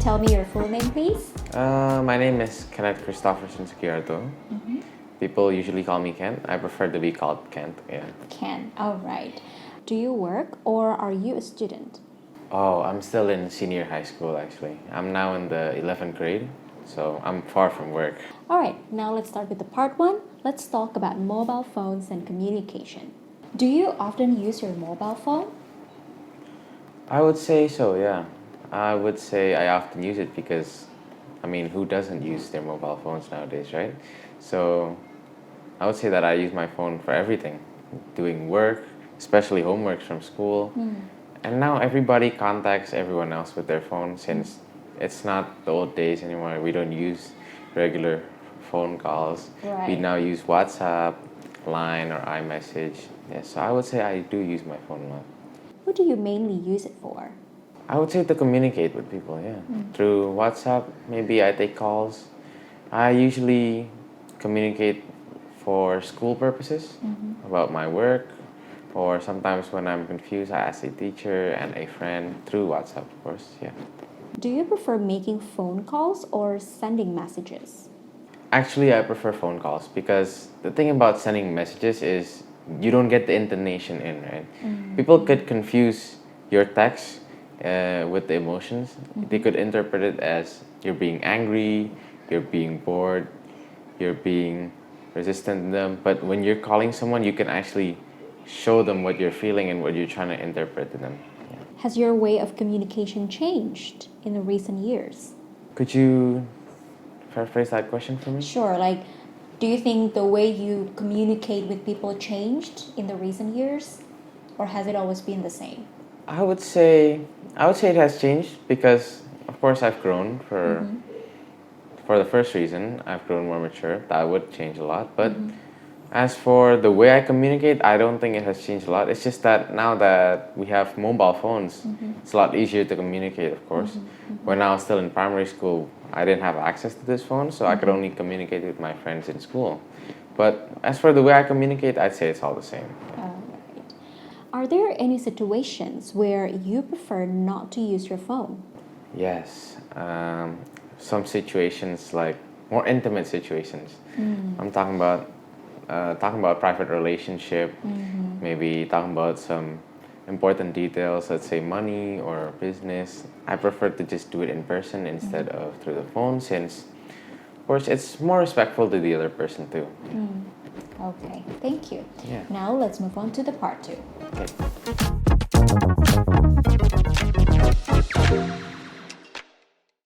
tell me your full name, please? My name is Kenneth Christopherson Sukiarto. People usually call me Kent. I prefer to be called Kent. Yeah. Ken. All right. Do you work or are you a student? Oh, I'm still in senior high school actually. I'm now in the 11th grade, so I'm far from work. All right. Now let's start with the part one. Let's talk about mobile phones and communication. Do you often use your mobile phone? I would say so, yeah. I would say I often use it because, who doesn't use their mobile phones nowadays, right? So I would say that I use my phone for everything, doing work, especially homeworks from school. And now everybody contacts everyone else with their phone since it's not the old days anymore. We don't use regular phone calls. We Right. now use WhatsApp, Line, or iMessage. Yeah, so I would say I do use my phone a lot. What do you mainly use it for? I would say to communicate with people, yeah. Through WhatsApp, maybe I take calls. I usually communicate for school purposes about my work, or sometimes when I'm confused, I ask a teacher and a friend through WhatsApp, of course, yeah. Do you prefer making phone calls or sending messages? Actually, I prefer phone calls because the thing about sending messages is you don't get the intonation in, right? People could confuse your text with the emotions. They could interpret it as you're being angry, you're being bored, you're being resistant to them. But when you're calling someone, you can actually show them what you're feeling and what you're trying to interpret to them. Yeah. Has your way of communication changed in the recent years? Could you paraphrase that question for me? Sure, do you think the way you communicate with people changed in the recent years? Or has it always been the same? I would say it has changed because of course I've grown for the first reason. I've grown more mature. That would change a lot. But as for the way I communicate, I don't think it has changed a lot. It's just that now that we have mobile phones, it's a lot easier to communicate, of course. When I was still in primary school, I didn't have access to this phone, so I could only communicate with my friends in school. But as for the way I communicate, I'd say it's all the same. All right. Are there any situations where you prefer not to use your phone? Yes. Some situations, like more intimate situations. I'm talking about private relationship, maybe talking about some important details, let's say money or business. I prefer to just do it in person instead of through the phone since, of course, it's more respectful to the other person too. Okay, thank you. Yeah. Now let's move on to the part two. Okay.